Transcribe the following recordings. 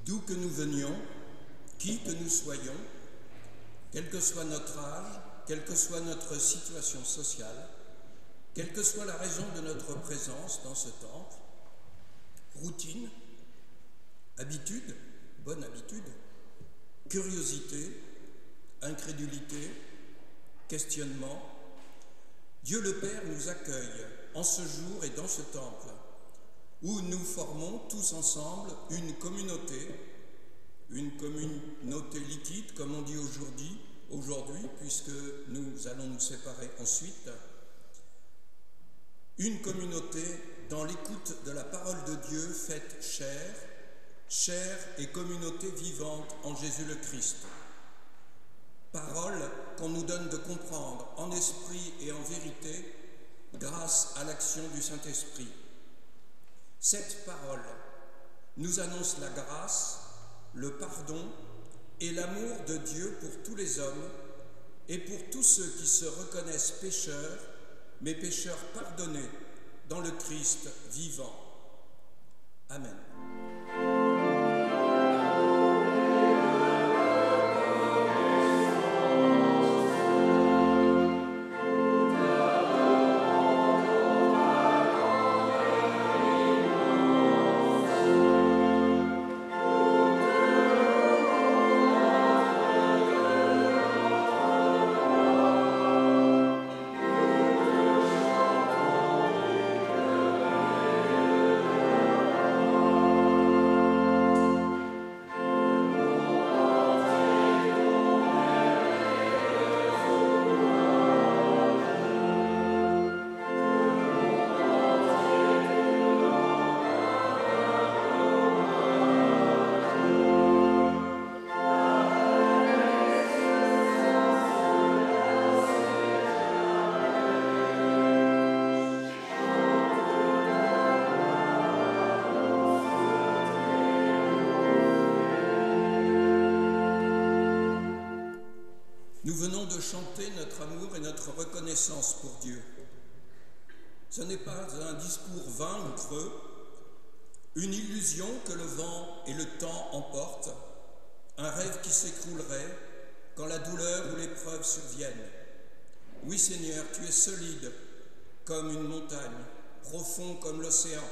D'où que nous venions, qui que nous soyons, quel que soit notre âge, quelle que soit notre situation sociale, quelle que soit la raison de notre présence dans ce temple, routine, habitude, bonne habitude, curiosité, incrédulité, questionnement, Dieu le Père nous accueille en ce jour et dans ce temple, où nous formons tous ensemble une communauté liquide, comme on dit aujourd'hui, puisque nous allons nous séparer ensuite, une communauté dans l'écoute de la parole de Dieu faite chair et communauté vivante en Jésus le Christ. Parole qu'on nous donne de comprendre en esprit et en vérité grâce à l'action du Saint-Esprit. Cette parole nous annonce la grâce, le pardon et l'amour de Dieu pour tous les hommes et pour tous ceux qui se reconnaissent pécheurs, mais pécheurs pardonnés dans le Christ vivant. Amen. Nous venons de chanter notre amour et notre reconnaissance pour Dieu. Ce n'est pas un discours vain ou creux, une illusion que le vent et le temps emportent, un rêve qui s'écroulerait quand la douleur ou l'épreuve surviennent. Oui Seigneur, tu es solide comme une montagne, profond comme l'océan.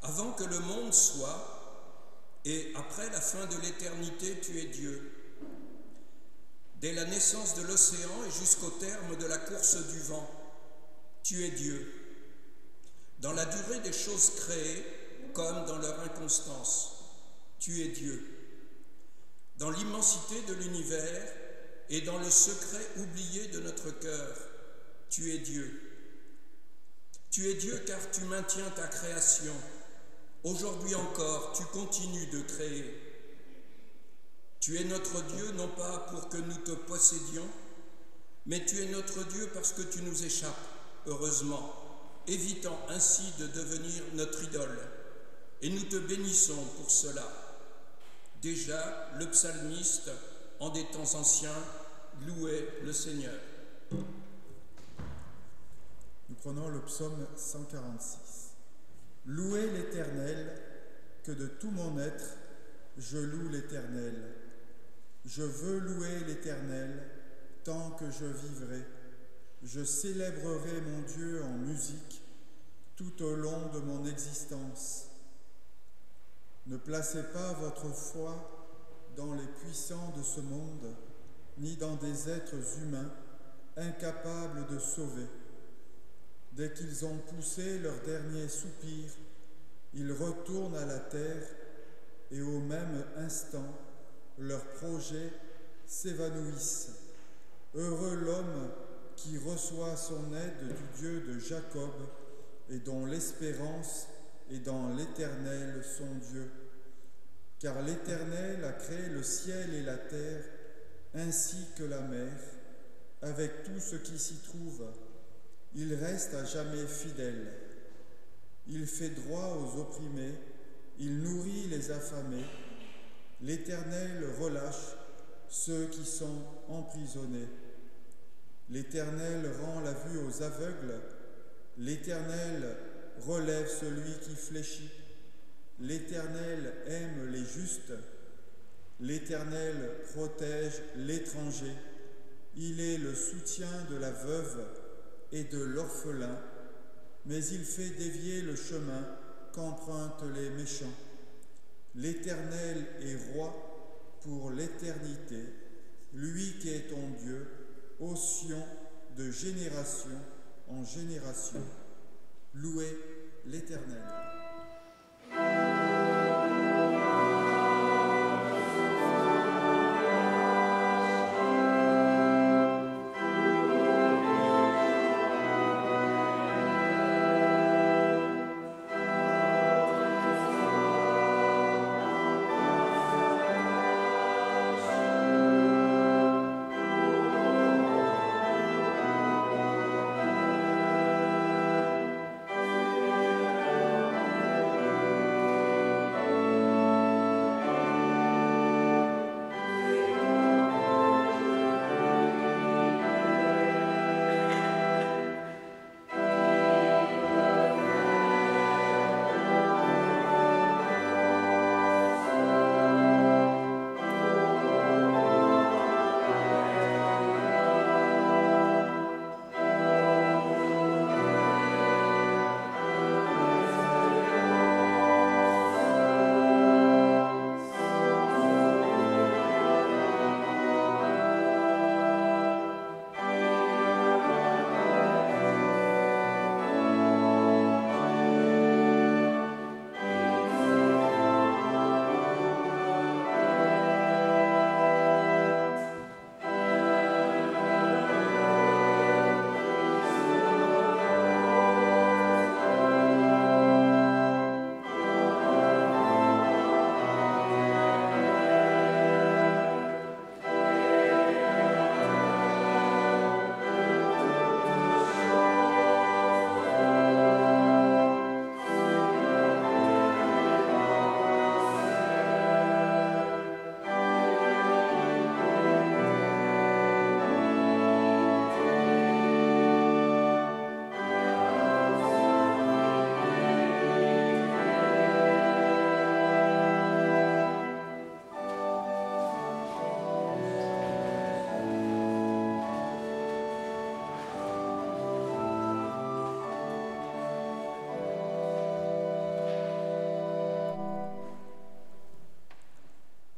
Avant que le monde soit, et après la fin de l'éternité, tu es Dieu. Dès la naissance de l'océan et jusqu'au terme de la course du vent, tu es Dieu. Dans la durée des choses créées, comme dans leur inconstance, tu es Dieu. Dans l'immensité de l'univers et dans le secret oublié de notre cœur, tu es Dieu. Tu es Dieu car tu maintiens ta création. Aujourd'hui encore, tu continues de créer. Tu es notre Dieu, non pas pour que nous te possédions, mais tu es notre Dieu parce que tu nous échappes, heureusement, évitant ainsi de devenir notre idole. Et nous te bénissons pour cela. Déjà, le psalmiste, en des temps anciens, louait le Seigneur. Nous prenons le psaume 146. Louez l'Éternel, que de tout mon être, je loue l'Éternel. Je veux louer l'Éternel tant que je vivrai. Je célébrerai mon Dieu en musique tout au long de mon existence. Ne placez pas votre foi dans les puissants de ce monde, ni dans des êtres humains incapables de sauver. Dès qu'ils ont poussé leur dernier soupir, ils retournent à la terre et au même instant, leurs projets s'évanouissent. Heureux l'homme qui reçoit son aide du Dieu de Jacob et dont l'espérance est dans l'Éternel son Dieu. Car l'Éternel a créé le ciel et la terre, ainsi que la mer, avec tout ce qui s'y trouve. Il reste à jamais fidèle. Il fait droit aux opprimés, il nourrit les affamés. L'Éternel relâche ceux qui sont emprisonnés. L'Éternel rend la vue aux aveugles. L'Éternel relève celui qui fléchit. L'Éternel aime les justes. L'Éternel protège l'étranger. Il est le soutien de la veuve et de l'orphelin, mais il fait dévier le chemin qu'empruntent les méchants. L'Éternel est roi pour l'éternité, lui qui est ton Dieu, ô Sion, de génération en génération. Louez l'Éternel.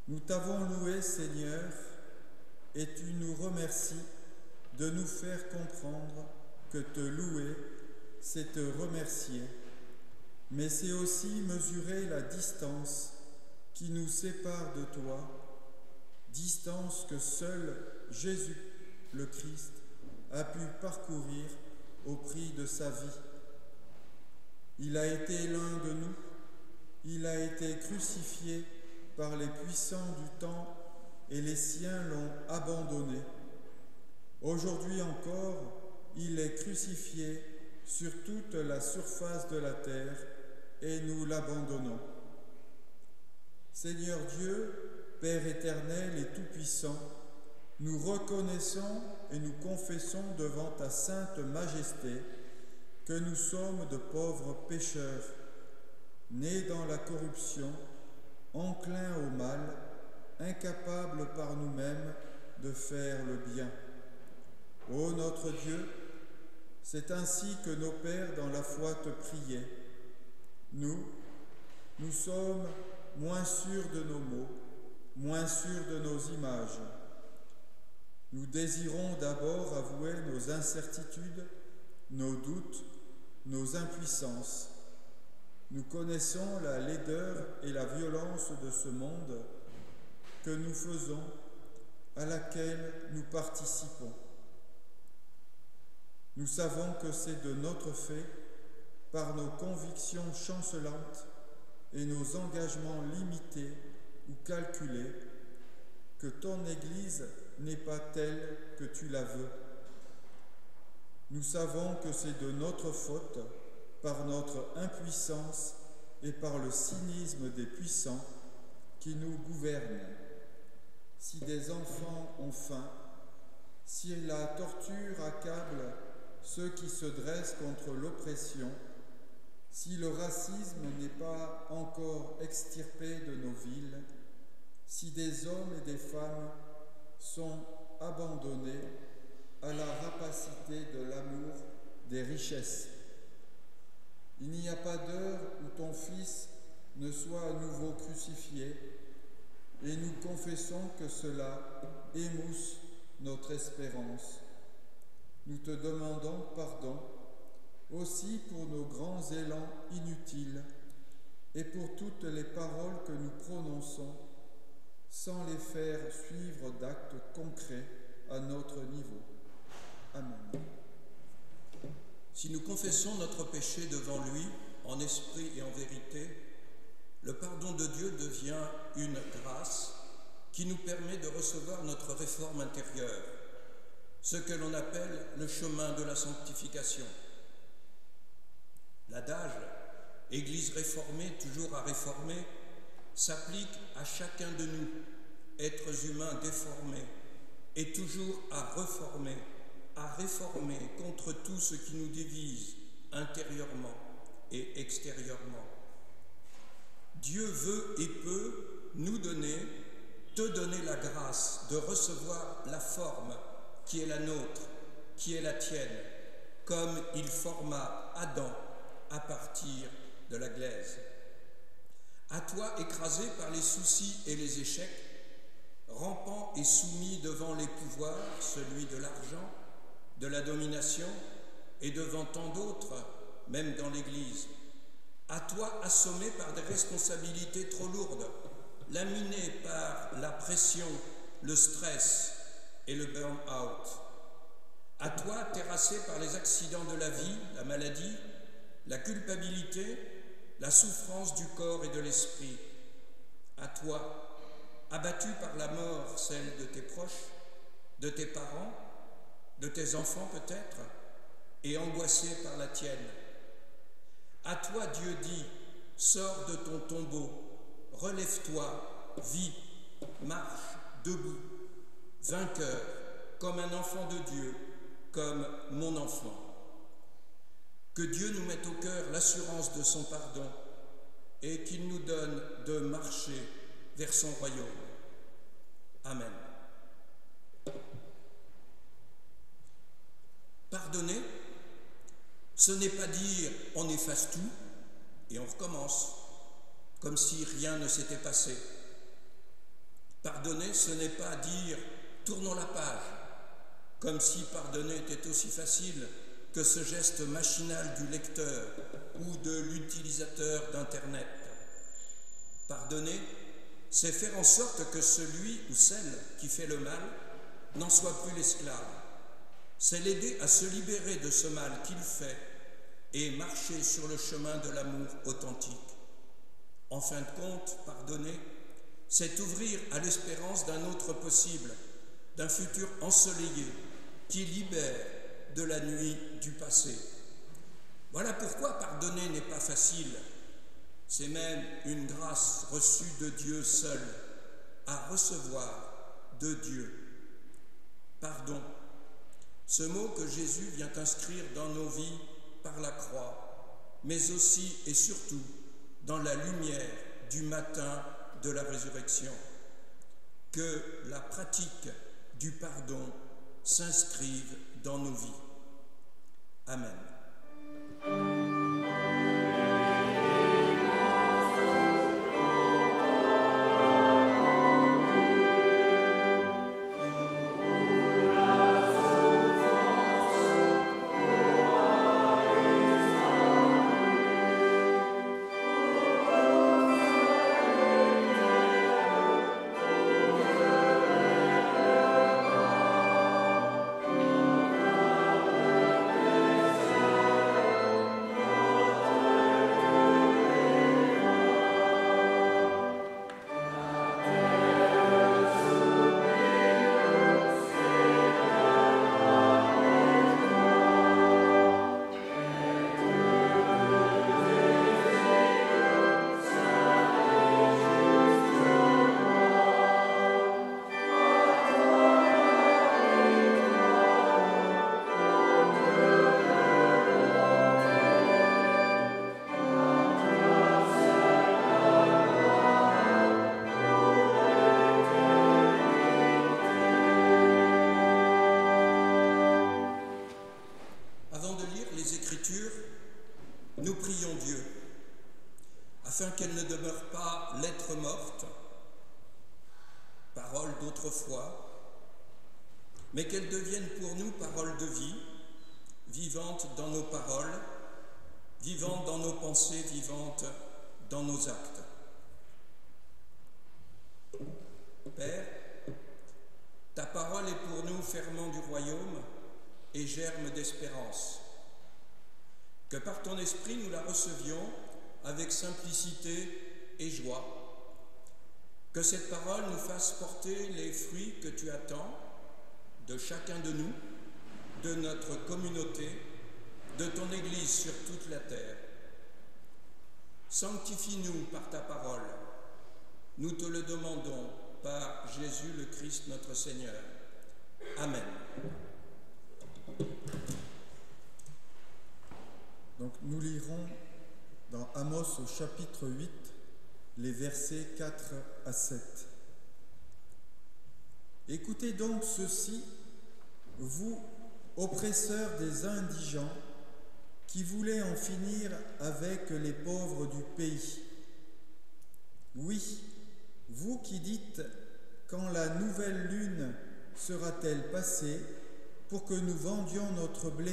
Nous t'avons loué, Seigneur, et tu nous remercies de nous faire comprendre que te louer, c'est te remercier, mais c'est aussi mesurer la distance qui nous sépare de toi, distance que seul Jésus, le Christ, a pu parcourir au prix de sa vie. Il a été l'un de nous, il a été crucifié par les puissants du temps et les siens l'ont abandonné. Aujourd'hui encore, il est crucifié sur toute la surface de la terre et nous l'abandonnons. Seigneur Dieu, Père éternel et tout-puissant, nous reconnaissons et nous confessons devant ta sainte majesté que nous sommes de pauvres pécheurs, nés dans la corruption, enclins au mal, incapables par nous-mêmes de faire le bien. Ô notre Dieu, c'est ainsi que nos pères dans la foi te priaient. Nous sommes moins sûrs de nos mots, moins sûrs de nos images. Nous désirons d'abord avouer nos incertitudes, nos doutes, nos impuissances. Nous connaissons la laideur et la violence de ce monde que nous faisons, à laquelle nous participons. Nous savons que c'est de notre fait, par nos convictions chancelantes et nos engagements limités ou calculés, que ton Église n'est pas telle que tu la veux. Nous savons que c'est de notre faute, par notre impuissance et par le cynisme des puissants qui nous gouvernent. Si des enfants ont faim, si la torture accable ceux qui se dressent contre l'oppression, Si le racisme n'est pas encore extirpé de nos villes, si des hommes et des femmes sont abandonnés à la rapacité de l'amour des richesses, il n'y a pas d'heure où ton Fils ne soit à nouveau crucifié, et nous confessons que cela émousse notre espérance. Nous te demandons pardon aussi pour nos grands élans inutiles et pour toutes les paroles que nous prononçons sans les faire suivre d'actes concrets à notre niveau. Amen. Si nous confessons notre péché devant lui, en esprit et en vérité, le pardon de Dieu devient une grâce qui nous permet de recevoir notre réforme intérieure, ce que l'on appelle le chemin de la sanctification. L'adage « Église réformée, toujours à réformer » s'applique à chacun de nous, êtres humains déformés, et toujours à réformer contre tout ce qui nous divise intérieurement et extérieurement. Dieu veut et peut nous donner, te donner la grâce de recevoir la forme qui est la nôtre, qui est la tienne, comme il forma Adam à partir de la glaise. À toi, écrasé par les soucis et les échecs, rampant et soumis devant les pouvoirs, celui de l'argent, de la domination et devant tant d'autres, même dans l'Église. À toi, assommé par des responsabilités trop lourdes, laminé par la pression, le stress et le burn-out. À toi, terrassé par les accidents de la vie, la maladie, la culpabilité, la souffrance du corps et de l'esprit. À toi, abattu par la mort, celle de tes proches, de tes parents, de tes enfants peut-être, et angoissé par la tienne. À toi, Dieu dit, sors de ton tombeau, relève-toi, vis, marche, debout, vainqueur, comme un enfant de Dieu, comme mon enfant. Que Dieu nous mette au cœur l'assurance de son pardon et qu'il nous donne de marcher vers son royaume. Amen. Pardonner, ce n'est pas dire on efface tout et on recommence, comme si rien ne s'était passé. Pardonner, ce n'est pas dire tournons la page, comme si pardonner était aussi facile que ce geste machinal du lecteur ou de l'utilisateur d'Internet. Pardonner, c'est faire en sorte que celui ou celle qui fait le mal n'en soit plus l'esclave. C'est l'aider à se libérer de ce mal qu'il fait et marcher sur le chemin de l'amour authentique. En fin de compte, pardonner, c'est ouvrir à l'espérance d'un autre possible, d'un futur ensoleillé qui libère de la nuit du passé. Voilà pourquoi pardonner n'est pas facile. C'est même une grâce reçue de Dieu seul, à recevoir de Dieu. Pardon, ce mot que Jésus vient inscrire dans nos vies par la croix, mais aussi et surtout dans la lumière du matin de la résurrection. Que la pratique du pardon s'inscrive dans nos vies. Amen. afin qu'elle ne demeure pas lettre morte, parole d'autrefois, mais qu'elle devienne pour nous parole de vie, vivante dans nos paroles, vivante dans nos pensées, vivante dans nos actes. Père, ta parole est pour nous ferment du royaume et germe d'espérance. Que par ton esprit nous la recevions avec simplicité et joie. Que cette parole nous fasse porter les fruits que tu attends de chacun de nous, de notre communauté, de ton Église sur toute la terre. Sanctifie-nous par ta parole. Nous te le demandons par Jésus le Christ notre Seigneur. Amen. Donc nous lirons dans Amos au chapitre 8, les versets 4 à 7. Écoutez donc ceci, vous, oppresseurs des indigents, qui voulez en finir avec les pauvres du pays. Oui, vous qui dites, quand la nouvelle lune sera-t-elle passée pour que nous vendions notre blé?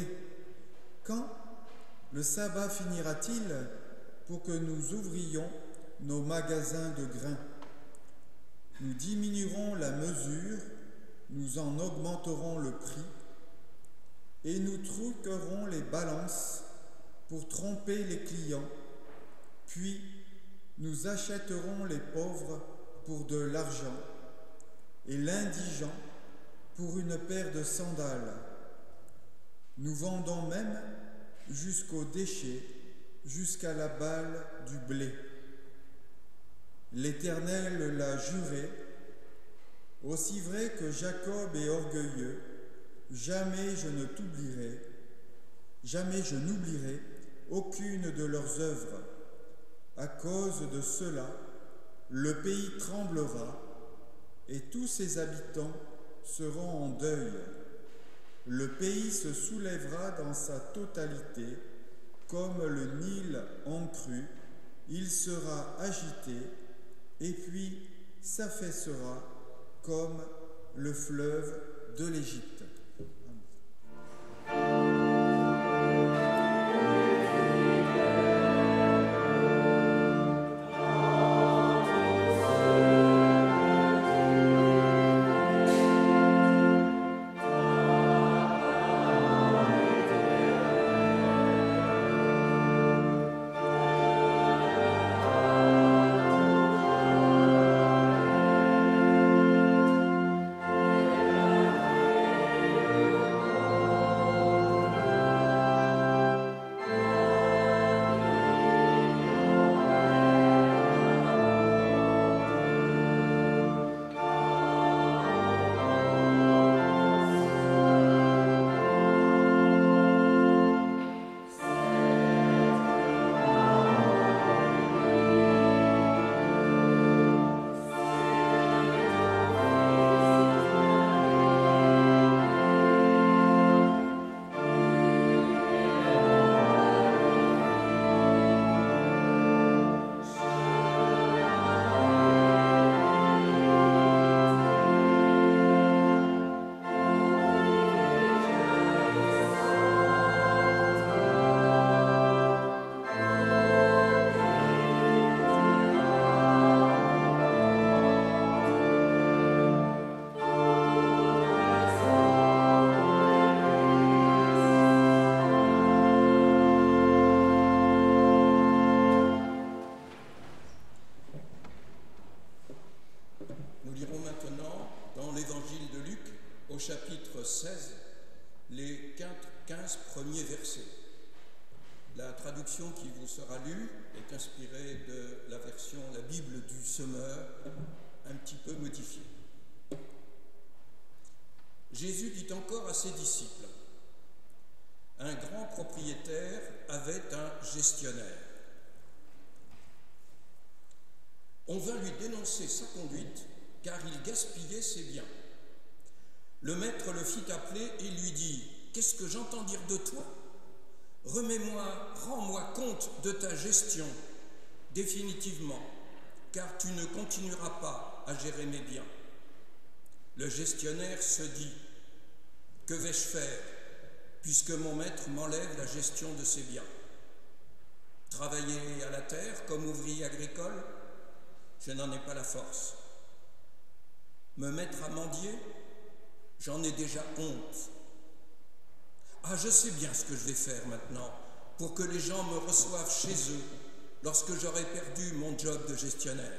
Quand le sabbat finira-t-il pour que nous ouvrions nos magasins de grains? Nous diminuerons la mesure, nous en augmenterons le prix, et nous truquerons les balances pour tromper les clients, puis nous achèterons les pauvres pour de l'argent et l'indigent pour une paire de sandales. Nous vendons même jusqu'aux déchets, jusqu'à la balle du blé. L'Éternel l'a juré, aussi vrai que Jacob est orgueilleux, jamais je n'oublierai aucune de leurs œuvres. À cause de cela, le pays tremblera et tous ses habitants seront en deuil. Le pays se soulèvera dans sa totalité, comme le Nil en crue, il sera agité et puis s'affaissera comme le fleuve de l'Égypte. Chapitre 16, les 15 premiers versets. La traduction qui vous sera lue est inspirée de la version, la Bible du Semeur, un petit peu modifiée. Jésus dit encore à ses disciples, « Un grand propriétaire avait un gestionnaire. On vint lui dénoncer sa conduite, car il gaspillait ses biens. Le maître le fit appeler et lui dit, « Qu'est-ce que j'entends dire de toi? Rends-moi compte de ta gestion. définitivement, car tu ne continueras pas à gérer mes biens. Le gestionnaire se dit, que vais-je faire, puisque mon maître m'enlève la gestion de ses biens? Travailler à la terre comme ouvrier agricole, je n'en ai pas la force. Me mettre à mendier, j'en ai déjà honte. Ah, je sais bien ce que je vais faire maintenant pour que les gens me reçoivent chez eux lorsque j'aurai perdu mon job de gestionnaire.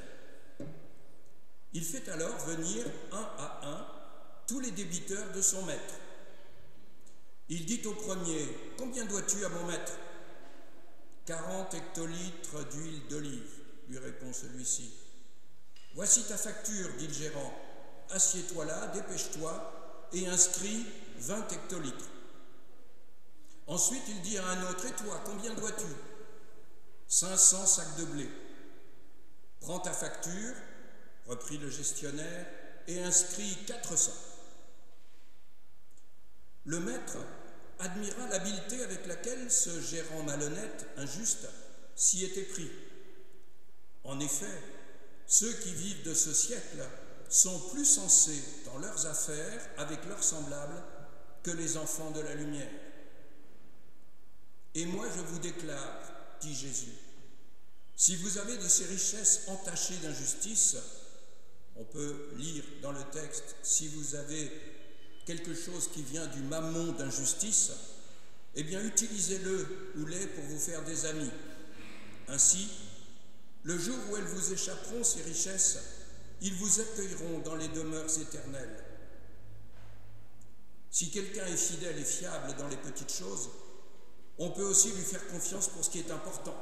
Il fait alors venir un à un tous les débiteurs de son maître. Il dit au premier, « Combien dois-tu à mon maître ?»« 40 hectolitres d'huile d'olive, lui répond celui-ci. « Voici ta facture, dit le gérant. Assieds-toi là, dépêche-toi et inscris 20 hectolitres. Ensuite, il dit à un autre, « Et toi, combien dois-tu ?»« 500 sacs de blé. »« Prends ta facture, reprit le gestionnaire, et inscris 400. » Le maître admira l'habileté avec laquelle ce gérant malhonnête, injuste, s'y était pris. En effet, ceux qui vivent de ce siècle sont plus sensés dans leurs affaires avec leurs semblables que les enfants de la lumière. Et moi je vous déclare, dit Jésus, si vous avez de ces richesses entachées d'injustice, on peut lire dans le texte, si vous avez quelque chose qui vient du mammon d'injustice, eh bien utilisez-le ou les pour vous faire des amis. Ainsi, le jour où elles vous échapperont, ces richesses, ils vous accueilleront dans les demeures éternelles. Si quelqu'un est fidèle et fiable dans les petites choses, on peut aussi lui faire confiance pour ce qui est important.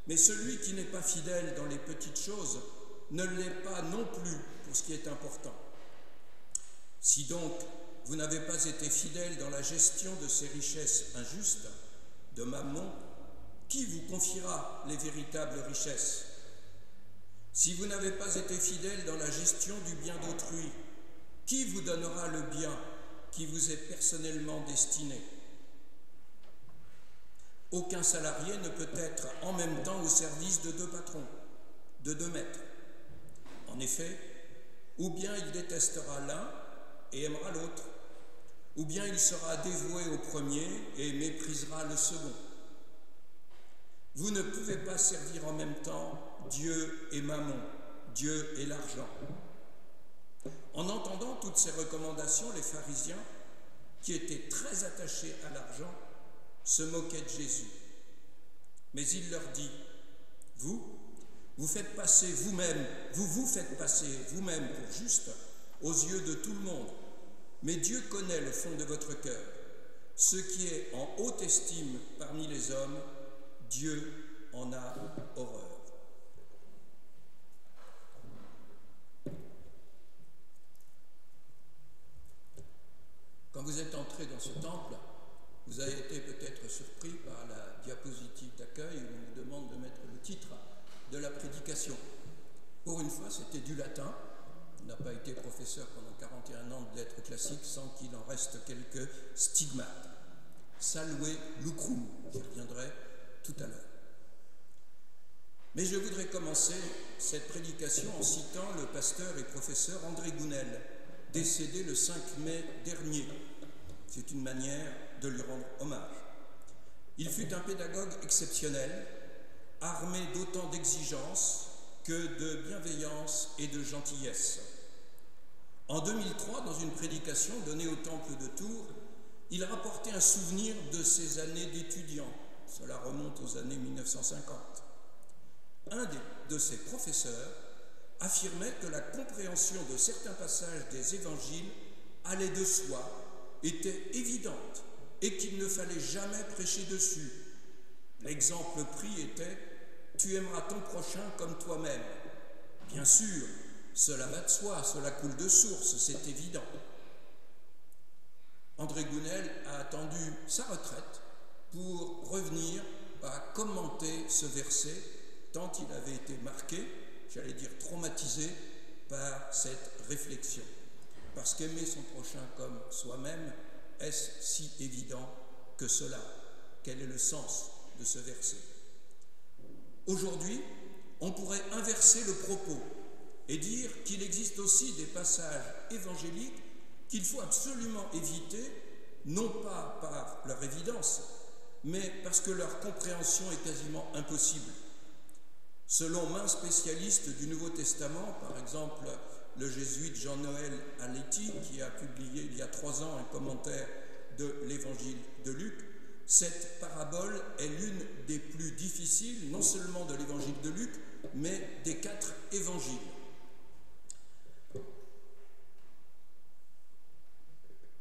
Mais celui qui n'est pas fidèle dans les petites choses ne l'est pas non plus pour ce qui est important. Si donc vous n'avez pas été fidèle dans la gestion de ces richesses injustes, de mammon, qui vous confiera les véritables richesses? Si vous n'avez pas été fidèle dans la gestion du bien d'autrui, qui vous donnera le bien qui vous est personnellement destiné? Aucun salarié ne peut être en même temps au service de deux patrons, de deux maîtres. En effet, ou bien il détestera l'un et aimera l'autre, ou bien il sera dévoué au premier et méprisera le second. Vous ne pouvez pas servir en même temps Dieu et Mammon, Dieu et l'argent. En entendant toutes ces recommandations, les pharisiens, qui étaient très attachés à l'argent, se moquaient de Jésus. Mais il leur dit, vous faites passer vous-même, vous faites passer vous-même pour juste aux yeux de tout le monde, mais Dieu connaît le fond de votre cœur. Ce qui est en haute estime parmi les hommes, Dieu en a horreur. Quand vous êtes entré dans ce temple, vous avez été peut-être surpris par la diapositive d'accueil où on vous demande de mettre le titre de la prédication. Pour une fois, c'était du latin. On n'a pas été professeur pendant 41 ans de lettres classiques sans qu'il en reste quelques stigmates. Salve lucrum, j'y reviendrai tout à l'heure. Mais je voudrais commencer cette prédication en citant le pasteur et professeur André Gounel, décédé le 5 mai dernier. C'est une manière de lui rendre hommage. Il fut un pédagogue exceptionnel, armé d'autant d'exigences que de bienveillance et de gentillesse. En 2003, dans une prédication donnée au temple de Tours, il rapportait un souvenir de ses années d'étudiant. Cela remonte aux années 1950. Un de ses professeurs affirmait que la compréhension de certains passages des évangiles allait de soi, était évidente et qu'il ne fallait jamais prêcher dessus. L'exemple pris était « Tu aimeras ton prochain comme toi-même ». Bien sûr, cela va de soi, cela coule de source, c'est évident. André Gounel a attendu sa retraite pour revenir à commenter ce verset, tant il avait été marqué, j'allais dire traumatisé, par cette réflexion. Parce qu'aimer son prochain comme soi-même, est-ce si évident que cela? Quel est le sens de ce verset? Aujourd'hui, on pourrait inverser le propos et dire qu'il existe aussi des passages évangéliques qu'il faut absolument éviter, non pas par leur évidence, mais parce que leur compréhension est quasiment impossible. Selon maints spécialistes du Nouveau Testament, par exemple le jésuite Jean-Noël Aletti, qui a publié il y a 3 ans un commentaire de l'Évangile de Luc, cette parabole est l'une des plus difficiles, non seulement de l'Évangile de Luc, mais des 4 évangiles.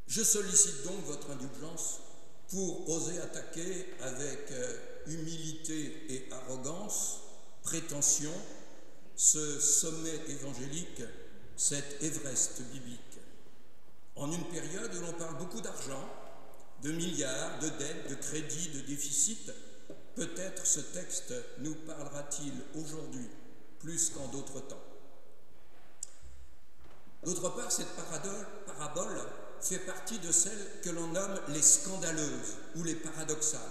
Je sollicite donc votre indulgence pour oser attaquer avec humilité et arrogance, prétention, ce sommet évangélique, cet Everest biblique. En une période où l'on parle beaucoup d'argent, de milliards, de dettes, de crédits, de déficits, peut-être ce texte nous parlera-t-il aujourd'hui plus qu'en d'autres temps. D'autre part, cette parabole fait partie de celles que l'on nomme les scandaleuses ou les paradoxales.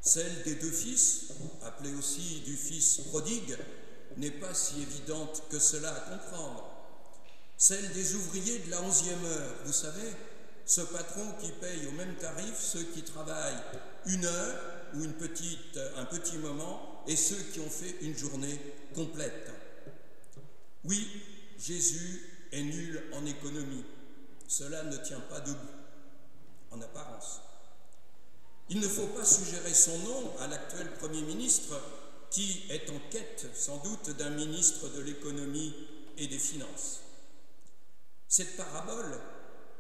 Celle des 2 fils, appelée aussi du fils prodigue, n'est pas si évidente que cela à comprendre. Celle des ouvriers de la 11e heure, vous savez, ce patron qui paye au même tarif ceux qui travaillent 1 heure ou un petit moment et ceux qui ont fait une journée complète. Oui, Jésus est nul en économie. Cela ne tient pas debout, en apparence. Il ne faut pas suggérer son nom à l'actuel Premier ministre qui est en quête sans doute d'un ministre de l'économie et des finances. Cette parabole,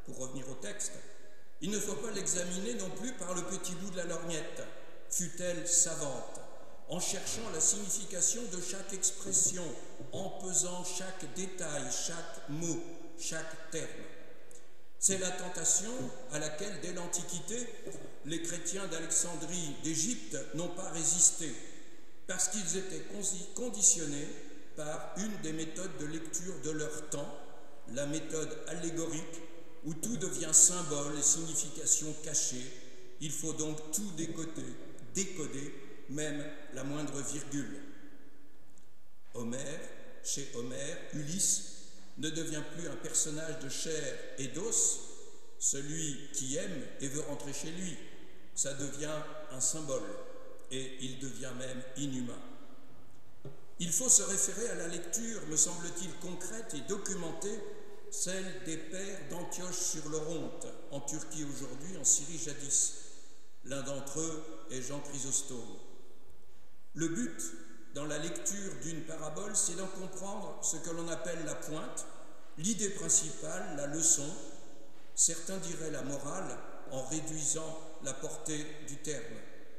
pour revenir au texte, il ne faut pas l'examiner non plus par le petit bout de la lorgnette, fût-elle savante, en cherchant la signification de chaque expression, en pesant chaque détail, chaque mot, chaque terme. C'est la tentation à laquelle, dès l'Antiquité, les chrétiens d'Alexandrie, d'Égypte, n'ont pas résisté, parce qu'ils étaient conditionnés par une des méthodes de lecture de leur temps, la méthode allégorique, où tout devient symbole et signification cachée. Il faut donc tout décoder, même la moindre virgule. Chez Homère, Ulysse ne devient plus un personnage de chair et d'os, celui qui aime et veut rentrer chez lui. Ça devient un symbole et il devient même inhumain. Il faut se référer à la lecture, me semble-t-il, concrète et documentée, celle des pères d'Antioche-sur-l'Oronte, en Turquie aujourd'hui, en Syrie jadis. L'un d'entre eux est Jean Chrysostome. Le but, dans la lecture d'une parabole, c'est d'en comprendre ce que l'on appelle la pointe, l'idée principale, la leçon, certains diraient la morale, en réduisant la portée du terme,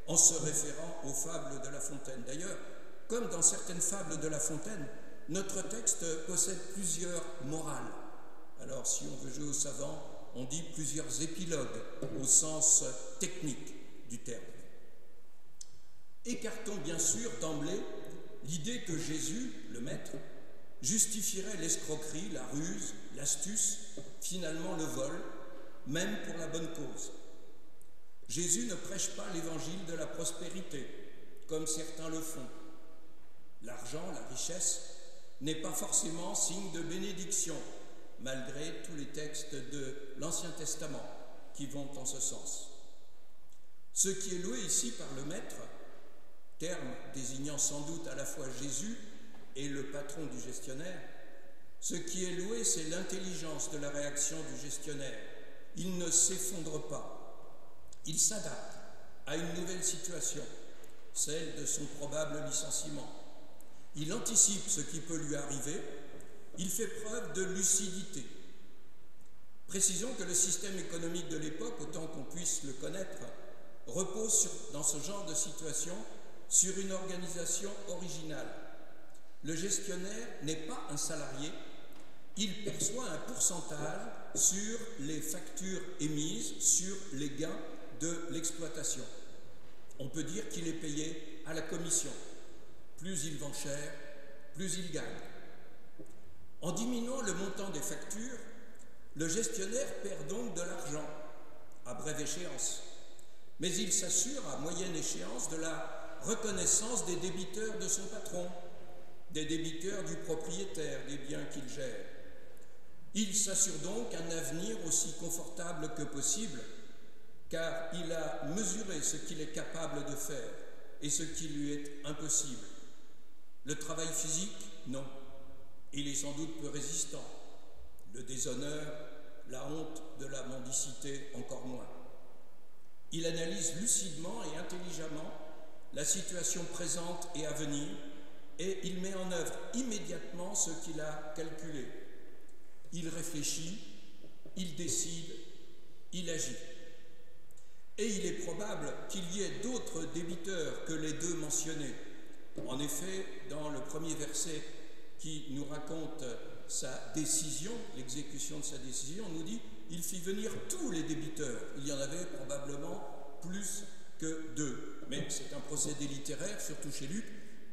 en se référant aux fables de La Fontaine. D'ailleurs, comme dans certaines fables de La Fontaine, notre texte possède plusieurs morales. Alors, si on veut jouer au savant, on dit plusieurs épilogues au sens technique du terme. Écartons bien sûr d'emblée l'idée que Jésus, le maître, justifierait l'escroquerie, la ruse, l'astuce, finalement le vol, même pour la bonne cause. Jésus ne prêche pas l'évangile de la prospérité, comme certains le font. L'argent, la richesse, n'est pas forcément signe de bénédiction, malgré tous les textes de l'Ancien Testament qui vont en ce sens. Ce qui est loué ici par le maître, terme désignant sans doute à la fois Jésus et le patron du gestionnaire, ce qui est loué, c'est l'intelligence de la réaction du gestionnaire. Il ne s'effondre pas, il s'adapte à une nouvelle situation, celle de son probable licenciement. Il anticipe ce qui peut lui arriver, il fait preuve de lucidité. Précisons que le système économique de l'époque, autant qu'on puisse le connaître, repose dans ce genre de situation sur une organisation originale. Le gestionnaire n'est pas un salarié, il perçoit un pourcentage sur les factures émises, sur les gains de l'exploitation. On peut dire qu'il est payé à la commission. Plus il vend cher, plus il gagne. En diminuant le montant des factures, le gestionnaire perd donc de l'argent à brève échéance, mais il s'assure à moyenne échéance de la reconnaissance des débiteurs de son patron, des débiteurs du propriétaire des biens qu'il gère. Il s'assure donc un avenir aussi confortable que possible, car il a mesuré ce qu'il est capable de faire et ce qui lui est impossible. Le travail physique, non. Il est sans doute peu résistant. Le déshonneur, la honte de la mendicité, encore moins. Il analyse lucidement et intelligemment la situation présente et à venir, et il met en œuvre immédiatement ce qu'il a calculé. Il réfléchit, il décide, il agit. Et il est probable qu'il y ait d'autres débiteurs que les deux mentionnés. En effet, dans le premier verset qui nous raconte sa décision, l'exécution de sa décision, on nous dit « il fit venir tous les débiteurs ». Il y en avait probablement plus que deux. Mais c'est un procédé littéraire, surtout chez Luc,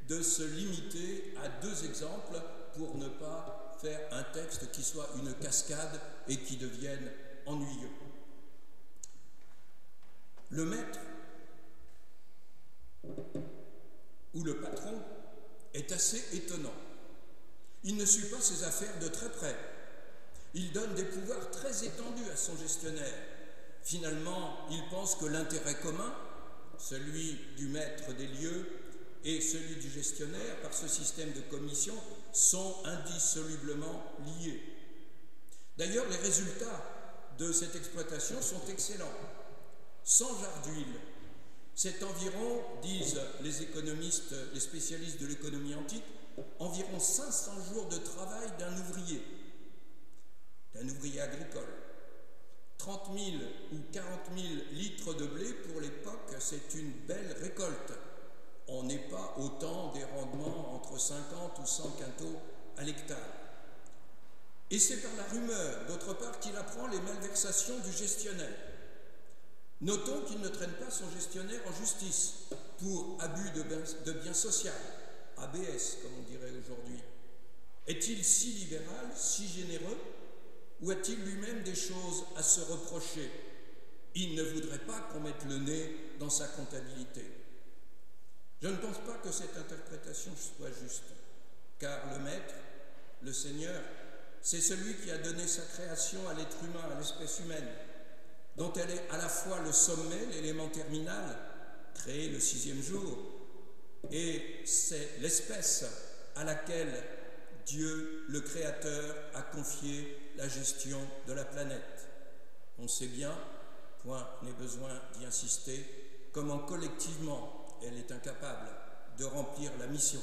de se limiter à deux exemples pour ne pas faire un texte qui soit une cascade et qui devienne ennuyeux. Le maître ou le patron est assez étonnant. Il ne suit pas ses affaires de très près. Il donne des pouvoirs très étendus à son gestionnaire. Finalement, il pense que l'intérêt commun, celui du maître des lieux et celui du gestionnaire, par ce système de commission, sont indissolublement liés. D'ailleurs, les résultats de cette exploitation sont excellents. 100 jarres d'huile, c'est environ, disent les économistes, les spécialistes de l'économie antique, environ 500 jours de travail d'un ouvrier agricole. 30 000 ou 40 000 litres de blé pour l'époque, c'est une belle récolte. On n'est pas au temps des rendements entre 50 ou 100 quintaux à l'hectare. Et c'est par la rumeur, d'autre part, qu'il apprend les malversations du gestionnaire. Notons qu'il ne traîne pas son gestionnaire en justice pour abus de biens social, ABS comme on dirait aujourd'hui. Est-il si libéral, si généreux, ou a-t-il lui-même des choses à se reprocher? Il ne voudrait pas qu'on mette le nez dans sa comptabilité. Je ne pense pas que cette interprétation soit juste, car le Maître, le Seigneur, c'est celui qui a donné sa création à l'être humain, à l'espèce humaine, dont elle est à la fois le sommet, l'élément terminal, créé le 6e jour, et c'est l'espèce à laquelle Dieu, le Créateur, a confié la gestion de la planète. On sait bien, point n'est besoin d'y insister, comment collectivement elle est incapable de remplir la mission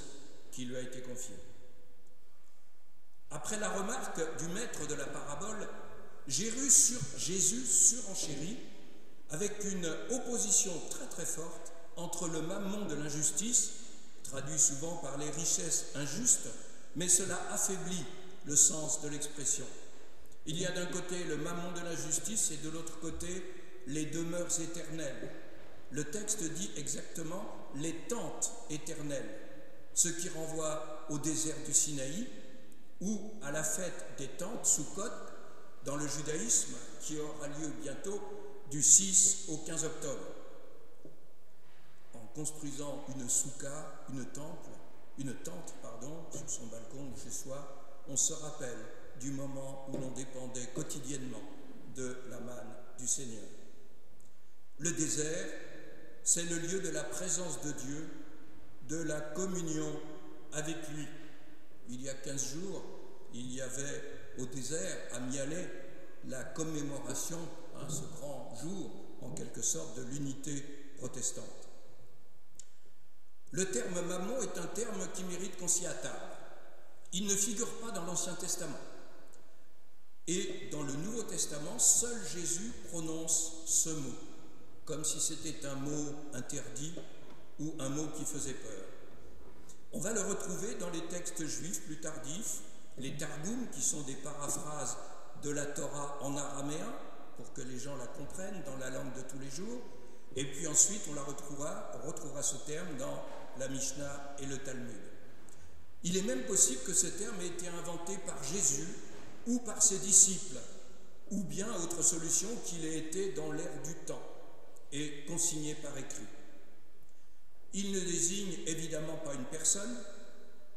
qui lui a été confiée. Après la remarque du maître de la parabole, Jésus surenchérit avec une opposition très très forte entre le mammon de l'injustice, traduit souvent par les richesses injustes, mais cela affaiblit le sens de l'expression. Il y a d'un côté le mammon de l'injustice et de l'autre côté les demeures éternelles. Le texte dit exactement les tentes éternelles, ce qui renvoie au désert du Sinaï ou à la fête des tentes Sukkot dans le judaïsme qui aura lieu bientôt du 6 au 15 octobre. En construisant une soukha, une tente, sur son balcon ou chez soi, on se rappelle du moment où l'on dépendait quotidiennement de la manne du Seigneur. Le désert, c'est le lieu de la présence de Dieu, de la communion avec lui. Il y a 15 jours, il y avait au désert, à Mialet, la commémoration, ce grand jour, en quelque sorte, de l'unité protestante. Le terme mammon est un terme qui mérite qu'on s'y attarde. Il ne figure pas dans l'Ancien Testament. Et dans le Nouveau Testament, seul Jésus prononce ce mot, comme si c'était un mot interdit ou un mot qui faisait peur. On va le retrouver dans les textes juifs plus tardifs, les Targums, qui sont des paraphrases de la Torah en araméen, pour que les gens la comprennent dans la langue de tous les jours, et puis ensuite on retrouvera ce terme dans la Mishnah et le Talmud. Il est même possible que ce terme ait été inventé par Jésus ou par ses disciples, ou bien, autre solution, qu'il ait été dans l'air du temps et consigné par écrit. Il ne désigne évidemment pas une personne,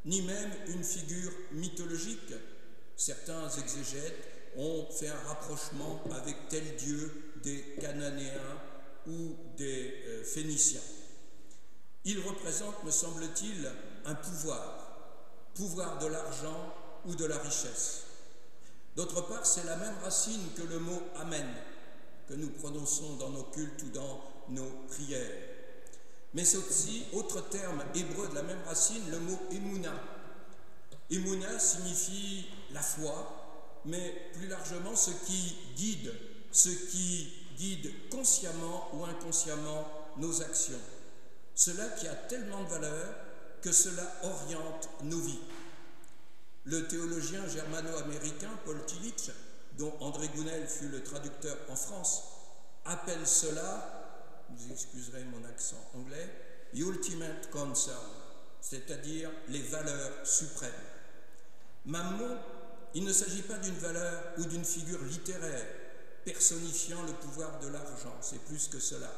ni même une figure mythologique. Certains exégètes ont fait un rapprochement avec tel dieu des Cananéens ou des Phéniciens. Il représente, me semble-t-il, un pouvoir de l'argent ou de la richesse. D'autre part, c'est la même racine que le mot « Amen » que nous prononçons dans nos cultes ou dans nos prières. Mais c'est aussi, autre terme hébreu de la même racine, le mot « Emouna ». Emouna signifie la foi, mais plus largement ce qui guide consciemment ou inconsciemment nos actions. Cela qui a tellement de valeur que cela oriente nos vies. Le théologien germano-américain Paul Tillich, dont André Gounel fut le traducteur en France, appelle cela, vous excuserez mon accent anglais, « ultimate concern », c'est-à-dire les valeurs suprêmes. Mammon, il ne s'agit pas d'une valeur ou d'une figure littéraire personnifiant le pouvoir de l'argent, c'est plus que cela.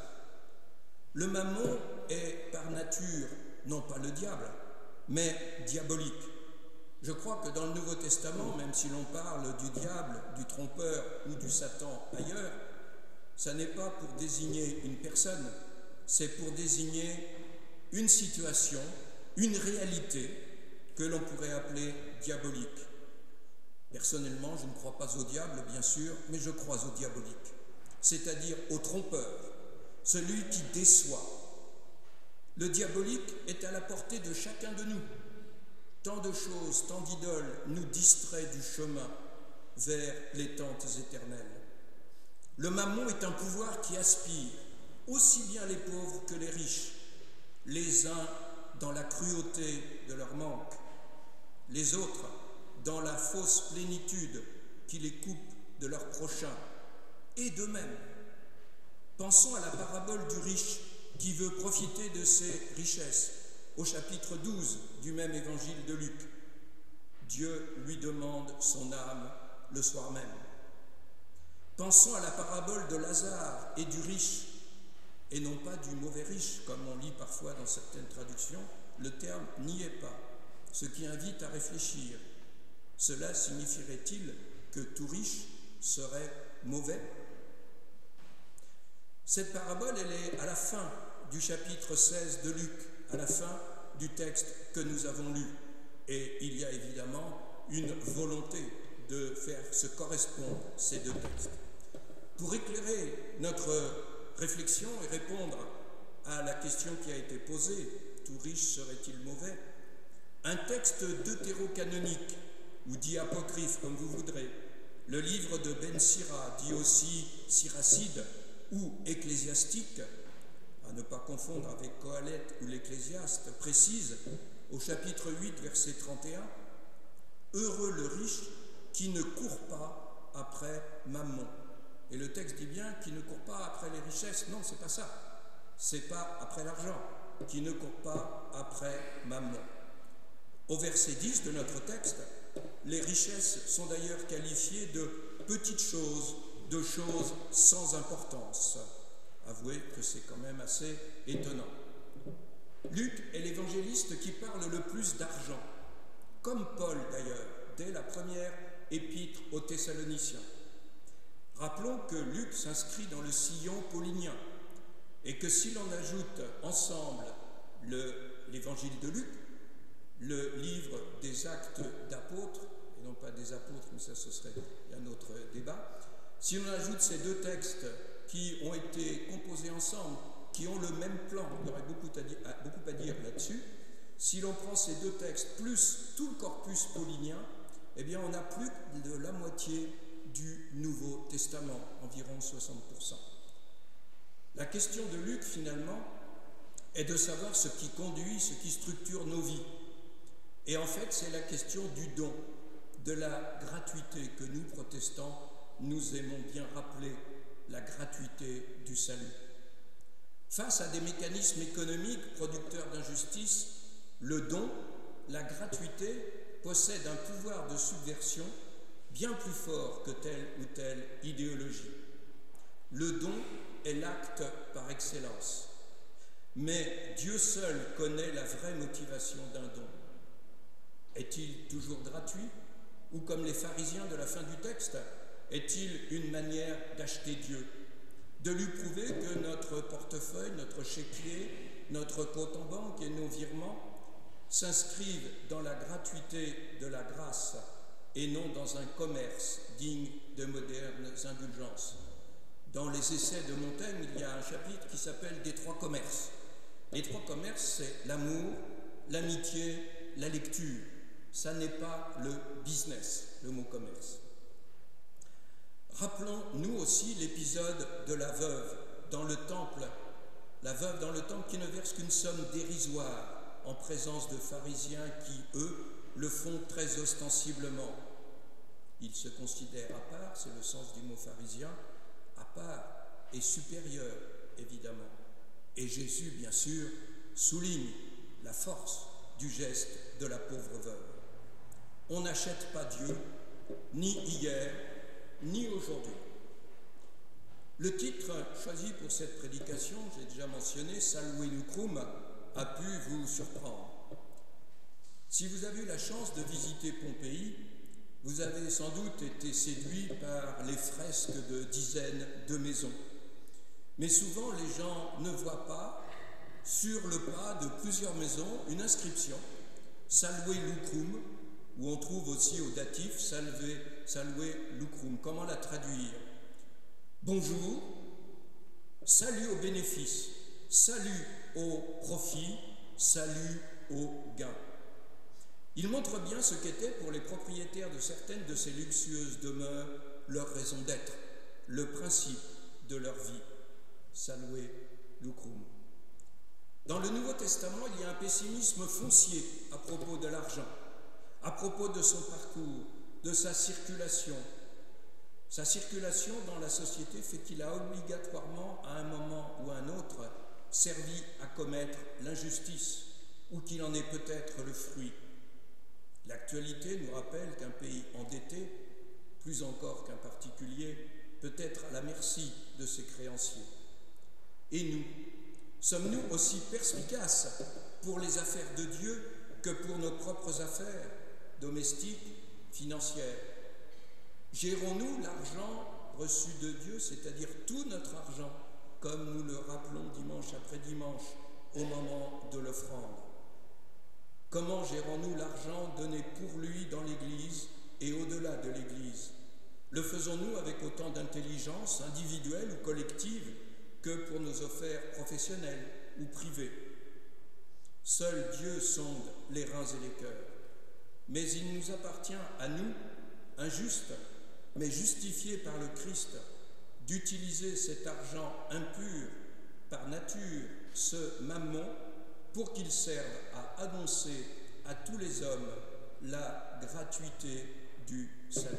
Le mammon est par nature, non pas le diable, mais diabolique. Je crois que dans le Nouveau Testament, même si l'on parle du diable, du trompeur ou du Satan ailleurs, ça n'est pas pour désigner une personne, c'est pour désigner une situation, une réalité que l'on pourrait appeler diabolique. Personnellement, je ne crois pas au diable, bien sûr, mais je crois au diabolique, c'est-à-dire au trompeur, celui qui déçoit. Le diabolique est à la portée de chacun de nous. Tant de choses, tant d'idoles nous distraient du chemin vers les tentes éternelles. Le mammon est un pouvoir qui aspire aussi bien les pauvres que les riches, les uns dans la cruauté de leur manque, les autres dans la fausse plénitude qui les coupe de leur prochain, et d'eux-mêmes. Pensons à la parabole du riche qui veut profiter de ses richesses, au chapitre 12 du même évangile de Luc. Dieu lui demande son âme le soir même. Pensons à la parabole de Lazare et du riche, et non pas du mauvais riche, comme on lit parfois dans certaines traductions. Le terme n'y est pas, ce qui invite à réfléchir. Cela signifierait-il que tout riche serait mauvais? Cette parabole, elle est à la fin du chapitre 16 de Luc, à la fin du texte que nous avons lu. Et il y a évidemment une volonté de faire se correspondre ces deux textes. Pour éclairer notre réflexion et répondre à la question qui a été posée, tout riche serait-il mauvais? Un texte deutérocanonique, ou dit apocryphe comme vous voudrez, le livre de Ben Sira, dit aussi Siracide ou ecclésiastique, à ne pas confondre avec Coëlette ou l'Ecclésiaste, précise au chapitre 8, verset 31, « Heureux le riche qui ne court pas après Mammon ». Et le texte dit bien « qui ne court pas après les richesses ». Non, c'est pas ça. C'est pas après l'argent. Qui ne court pas après Mammon. Au verset 10 de notre texte, les richesses sont d'ailleurs qualifiées de petites choses, de choses sans importance. Avouez que c'est quand même assez étonnant. Luc est l'évangéliste qui parle le plus d'argent, comme Paul d'ailleurs, dès la première épître aux Thessaloniciens. Rappelons que Luc s'inscrit dans le sillon paulinien et que si l'on ajoute ensemble l'évangile de Luc, le livre des actes d'apôtres, et non pas des apôtres, mais ça ce serait un autre débat, si on ajoute ces deux textes qui ont été composés ensemble, qui ont le même plan, il y aurait beaucoup à dire là-dessus, si l'on prend ces deux textes plus tout le corpus paulinien, eh bien on a plus de la moitié du Nouveau Testament, environ 60%. La question de Luc, finalement, est de savoir ce qui conduit, ce qui structure nos vies. Et en fait, c'est la question du don, de la gratuité que nous, protestants, nous aimons bien rappeler, la gratuité du salut. Face à des mécanismes économiques producteurs d'injustice, le don, la gratuité, possède un pouvoir de subversion bien plus fort que telle ou telle idéologie. Le don est l'acte par excellence. mais Dieu seul connaît la vraie motivation d'un don. Est-il toujours gratuit? Ou comme les pharisiens de la fin du texte, est-il une manière d'acheter Dieu? De lui prouver que notre portefeuille, notre chéquier, notre compte en banque et nos virements s'inscrivent dans la gratuité de la grâce et non dans un commerce digne de modernes indulgences. Dans les essais de Montaigne, il y a un chapitre qui s'appelle « Des trois commerces ». Les trois commerces, c'est l'amour, l'amitié, la lecture. Ça n'est pas le business, le mot commerce. Rappelons-nous aussi l'épisode de la veuve dans le temple. La veuve dans le temple qui ne verse qu'une somme dérisoire en présence de pharisiens qui, eux, le font très ostensiblement. Ils se considèrent à part, c'est le sens du mot pharisien, à part et supérieur, évidemment. Et Jésus, bien sûr, souligne la force du geste de la pauvre veuve. On n'achète pas Dieu, ni hier, ni aujourd'hui. Le titre choisi pour cette prédication, j'ai déjà mentionné, Salve Lucrum, a pu vous surprendre. Si vous avez eu la chance de visiter Pompéi, vous avez sans doute été séduit par les fresques de dizaines de maisons. Mais souvent, les gens ne voient pas, sur le pas de plusieurs maisons, une inscription, Salve Lucrum, où on trouve aussi au datif Salve Lucrum. Comment la traduire? Bonjour, salut au bénéfice, salut au profit, salut au gain. Il montre bien ce qu'était pour les propriétaires de certaines de ces luxueuses demeures leur raison d'être, le principe de leur vie. Salve Lucrum. Dans le Nouveau Testament, il y a un pessimisme foncier à propos de l'argent, à propos de son parcours, de sa circulation. Sa circulation dans la société fait qu'il a obligatoirement, à un moment ou à un autre, servi à commettre l'injustice, ou qu'il en est peut-être le fruit. L'actualité nous rappelle qu'un pays endetté, plus encore qu'un particulier, peut être à la merci de ses créanciers. Et nous, sommes-nous aussi perspicaces pour les affaires de Dieu que pour nos propres affaires domestiques, financières? Gérons-nous l'argent reçu de Dieu, c'est-à-dire tout notre argent, comme nous le rappelons dimanche après dimanche au moment de l'offrande? Comment gérons-nous l'argent donné pour lui dans l'Église et au-delà de l'Église? Le faisons-nous avec autant d'intelligence individuelle ou collective que pour nos affaires professionnelles ou privées? Seul Dieu sonde les reins et les cœurs. Mais il nous appartient à nous, injustes, mais justifiés par le Christ, d'utiliser cet argent impur par nature, ce mammon, pour qu'il serve à annoncer à tous les hommes la gratuité du salut.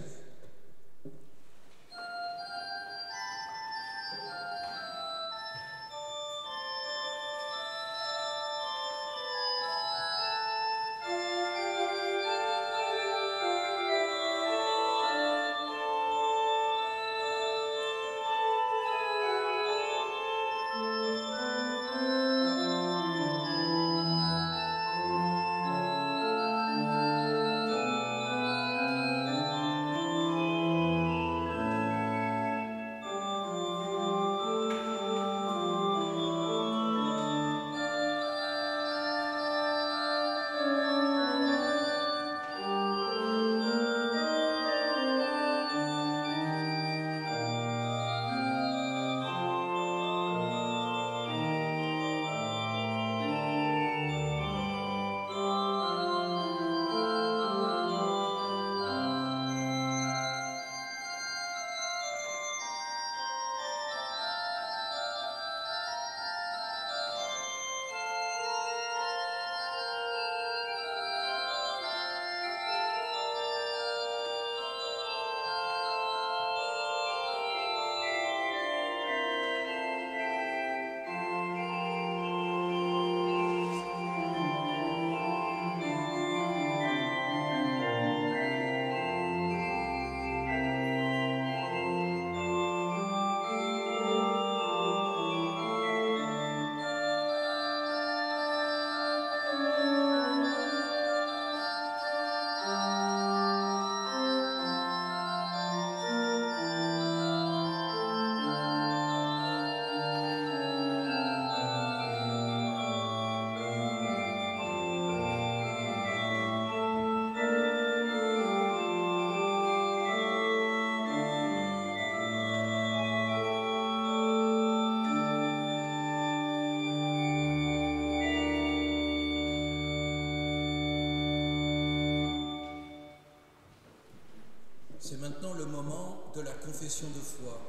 maintenant le moment de la confession de foi.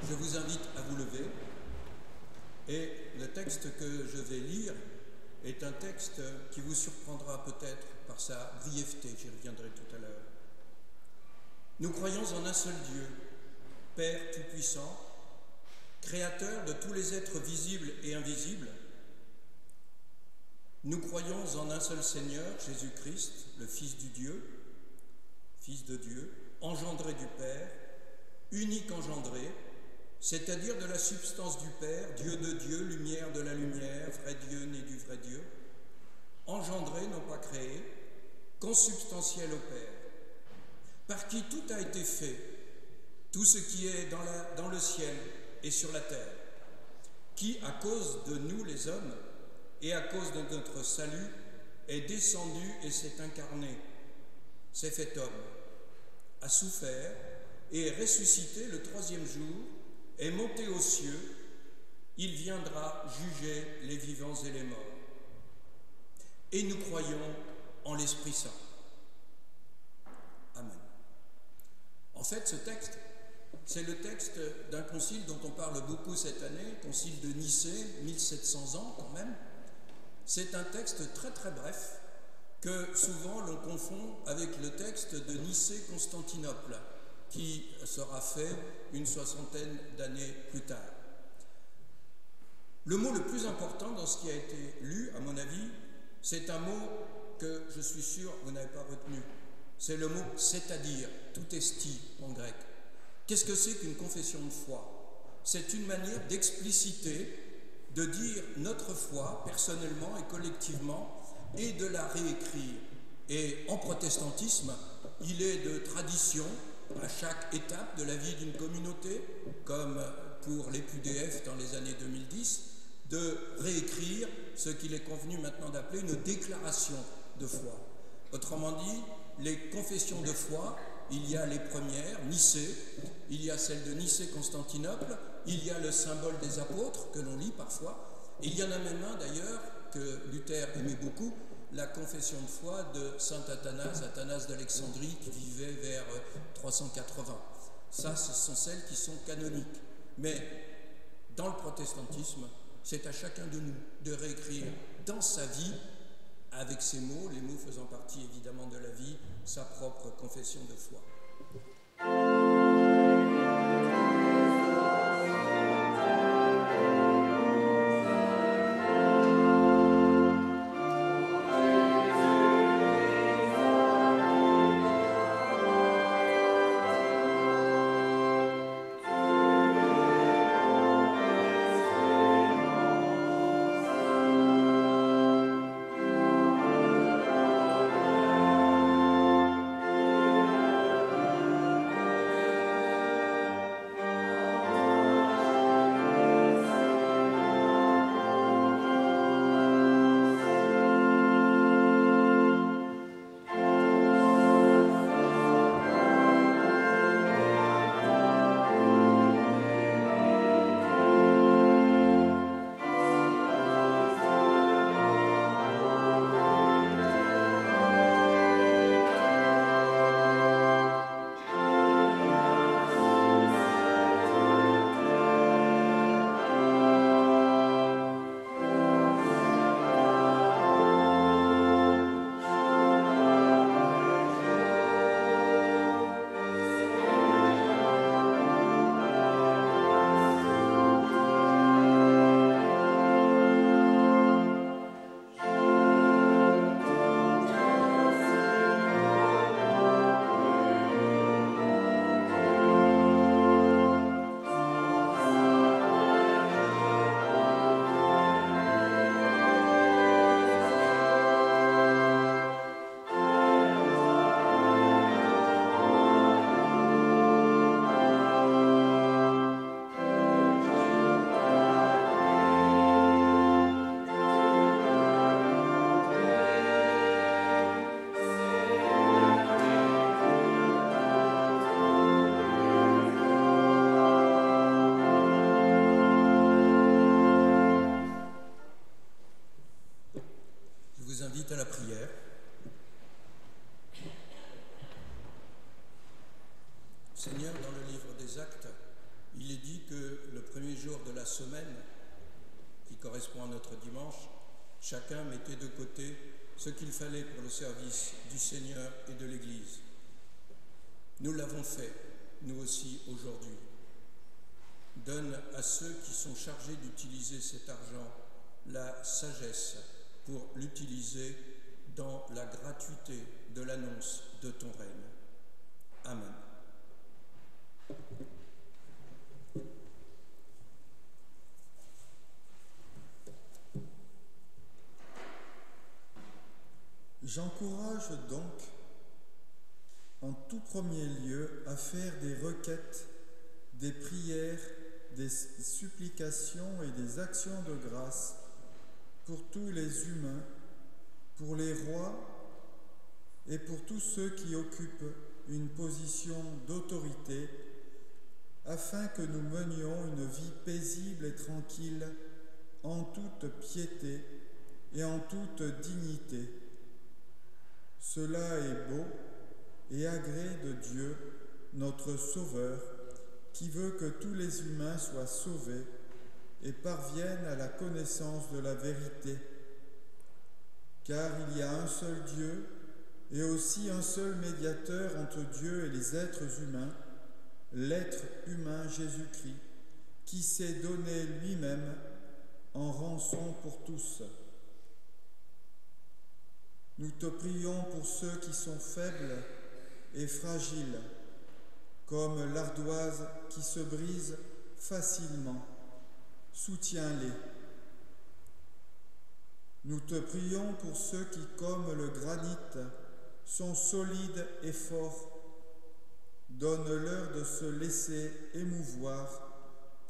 Je vous invite à vous lever et le texte que je vais lire est un texte qui vous surprendra peut-être par sa brièveté, j'y reviendrai tout à l'heure. Nous croyons en un seul Dieu, Père Tout-Puissant, Créateur de tous les êtres visibles et invisibles. Nous croyons en un seul Seigneur, Jésus-Christ, le Fils du Dieu, Fils de Dieu, engendré du Père, unique engendré, c'est-à-dire de la substance du Père, Dieu de Dieu, lumière de la lumière, vrai Dieu né du vrai Dieu, engendré, non pas créé, consubstantiel au Père, par qui tout a été fait, tout ce qui est dans le ciel et sur la terre, qui, à cause de nous les hommes, et à cause de notre salut, est descendu et s'est incarné, s'est fait homme, a souffert et est ressuscité le troisième jour, est monté aux cieux, il viendra juger les vivants et les morts. Et nous croyons en l'Esprit Saint. Amen. En fait, ce texte, c'est le texte d'un concile dont on parle beaucoup cette année, concile de Nicée, 1700 ans quand même. C'est un texte très très bref que souvent l'on confond avec le texte de Nicée-Constantinople qui sera fait une soixantaine d'années plus tard. Le mot le plus important dans ce qui a été lu, à mon avis, c'est un mot que je suis sûr vous n'avez pas retenu. C'est le mot « c'est-à-dire », tout esti en grec. Qu'est-ce que c'est qu'une confession de foi? C'est une manière d'expliciter, de dire notre foi personnellement et collectivement et de la réécrire. Et en protestantisme, il est de tradition à chaque étape de la vie d'une communauté, comme pour les PUDF dans les années 2010, de réécrire ce qu'il est convenu maintenant d'appeler une déclaration de foi. Autrement dit, les confessions de foi, il y a les premières, Nicée, il y a celle de Nicée-Constantinople, il y a le symbole des apôtres que l'on lit parfois, et il y en a même un d'ailleurs que Luther aimait beaucoup, la confession de foi de saint Athanase, Athanase d'Alexandrie, qui vivait vers 380. Ça, ce sont celles qui sont canoniques. Mais dans le protestantisme, c'est à chacun de nous de réécrire dans sa vie, avec ses mots, les mots faisant partie évidemment de la vie, sa propre confession de foi. Seigneur, dans le livre des Actes, il est dit que le premier jour de la semaine, qui correspond à notre dimanche, chacun mettait de côté ce qu'il fallait pour le service du Seigneur et de l'Église. Nous l'avons fait, nous aussi, aujourd'hui. Donne à ceux qui sont chargés d'utiliser cet argent la sagesse pour l'utiliser dans la gratuité de l'annonce de ton règne. Amen. J'encourage donc en tout premier lieu à faire des requêtes, des prières, des supplications et des actions de grâce pour tous les humains, pour les rois et pour tous ceux qui occupent une position d'autorité, afin que nous menions une vie paisible et tranquille en toute piété et en toute dignité. Cela est beau et agré de Dieu, notre Sauveur, qui veut que tous les humains soient sauvés et parviennent à la connaissance de la vérité. Car il y a un seul Dieu et aussi un seul médiateur entre Dieu et les êtres humains, l'être humain Jésus-Christ, qui s'est donné lui-même en rançon pour tous. Nous te prions pour ceux qui sont faibles et fragiles, comme l'ardoise qui se brise facilement. Soutiens-les. Nous te prions pour ceux qui, comme le granit, sont solides et forts. Donne-leur de se laisser émouvoir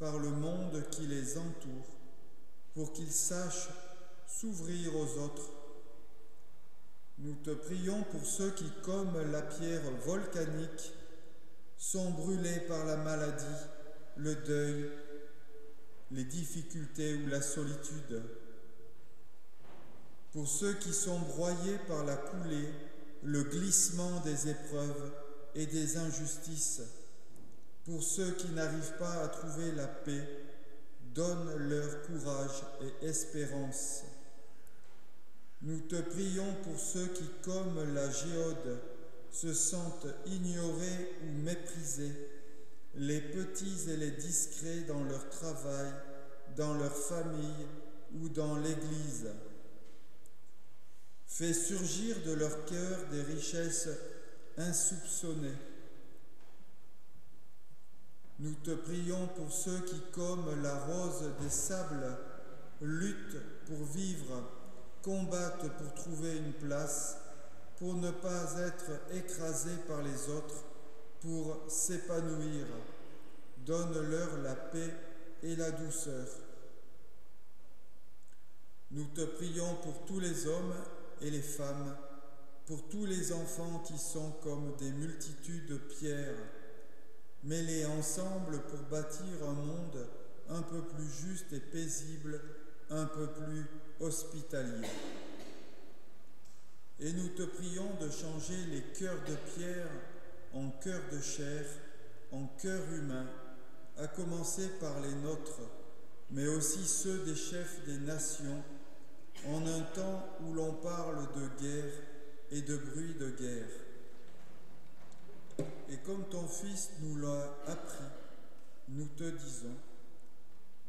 par le monde qui les entoure, pour qu'ils sachent s'ouvrir aux autres. Nous te prions pour ceux qui, comme la pierre volcanique, sont brûlés par la maladie, le deuil, les difficultés ou la solitude. Pour ceux qui sont broyés par la coulée, le glissement des épreuves et des injustices. Pour ceux qui n'arrivent pas à trouver la paix, donne-leur courage et espérance. Nous te prions pour ceux qui, comme la géode, se sentent ignorés ou méprisés, les petits et les discrets dans leur travail, dans leur famille ou dans l'Église. Fais surgir de leur cœur des richesses insoupçonnées. Nous te prions pour ceux qui, comme la rose des sables, luttent pour vivre, combattent pour trouver une place, pour ne pas être écrasés par les autres, pour s'épanouir. Donne-leur la paix et la douceur. Nous te prions pour tous les hommes et les femmes, pour tous les enfants qui sont comme des multitudes de pierres, mêlés ensemble pour bâtir un monde un peu plus juste et paisible, un peu plus hospitalier. Et nous te prions de changer les cœurs de pierre en cœurs de chair, en cœurs humains, à commencer par les nôtres, mais aussi ceux des chefs des nations, en un temps où l'on parle de guerre et de bruit de guerre. Et comme ton Fils nous l'a appris, nous te disons,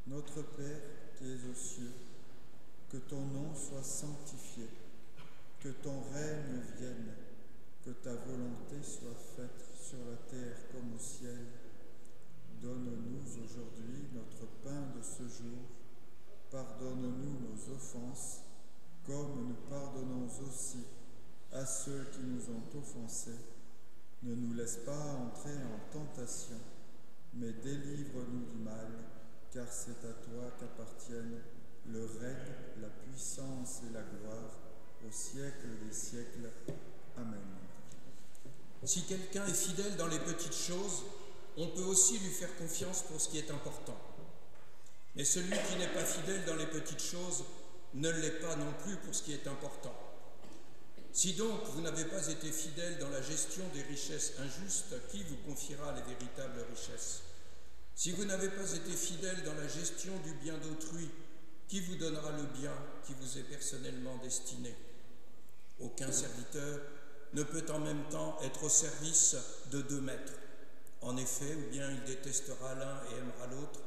notre Père qui es aux cieux, que ton nom soit sanctifié, que ton règne vienne, que ta volonté soit faite sur la terre comme au ciel. Donne-nous aujourd'hui notre pain de ce jour. Pardonne-nous nos offenses, comme nous pardonnons aussi à ceux qui nous ont offensés. Ne nous laisse pas entrer en tentation, mais délivre-nous du mal, car c'est à toi qu'appartiennent le règne, la puissance et la gloire, au siècle des siècles. Amen. Si quelqu'un est fidèle dans les petites choses, on peut aussi lui faire confiance pour ce qui est important. Mais celui qui n'est pas fidèle dans les petites choses ne l'est pas non plus pour ce qui est important. Si donc vous n'avez pas été fidèles dans la gestion des richesses injustes, qui vous confiera les véritables richesses? Si vous n'avez pas été fidèles dans la gestion du bien d'autrui, qui vous donnera le bien qui vous est personnellement destiné? Aucun serviteur ne peut en même temps être au service de 2 maîtres. En effet, ou bien il détestera l'un et aimera l'autre,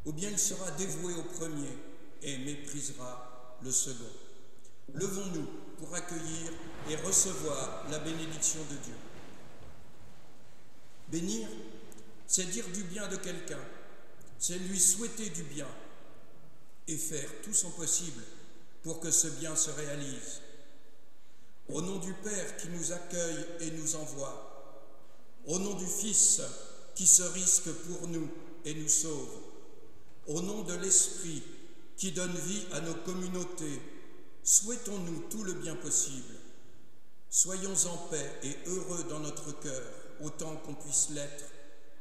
ou bien il sera dévoué au premier et méprisera le second. Levons-nous pour accueillir et recevoir la bénédiction de Dieu. Bénir, c'est dire du bien de quelqu'un, c'est lui souhaiter du bien et faire tout son possible pour que ce bien se réalise. Au nom du Père qui nous accueille et nous envoie, au nom du Fils qui se risque pour nous et nous sauve, au nom de l'Esprit qui donne vie à nos communautés, souhaitons-nous tout le bien possible. Soyons en paix et heureux dans notre cœur, autant qu'on puisse l'être,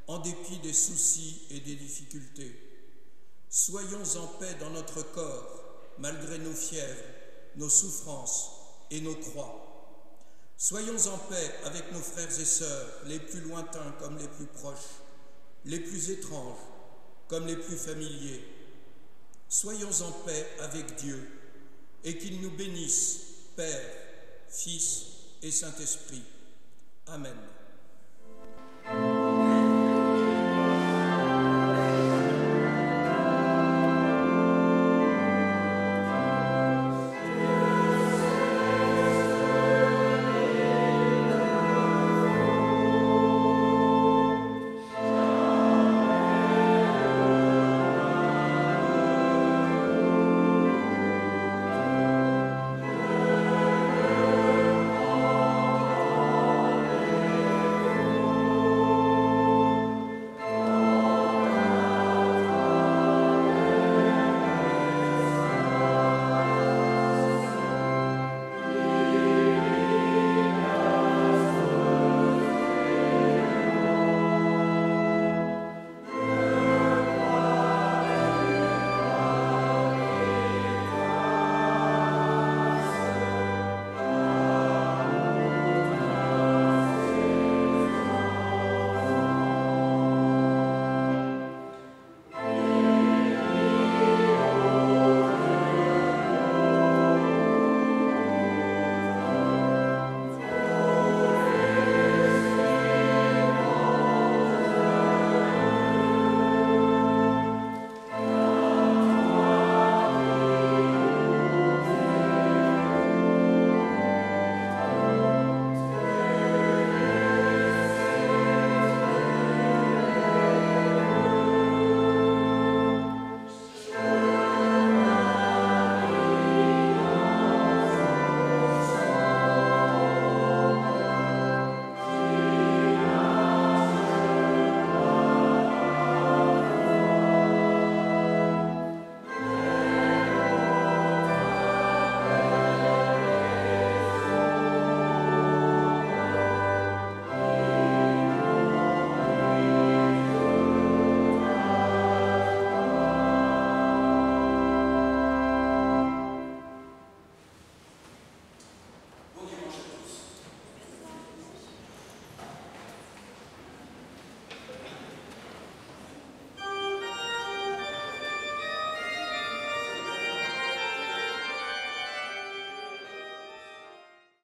en dépit des soucis et des difficultés. Soyons en paix dans notre corps, malgré nos fièvres, nos souffrances et nos croix. Soyons en paix avec nos frères et sœurs, les plus lointains comme les plus proches, les plus étranges comme les plus familiers. Soyons en paix avec Dieu, et qu'il nous bénisse, Père, Fils et Saint-Esprit. Amen.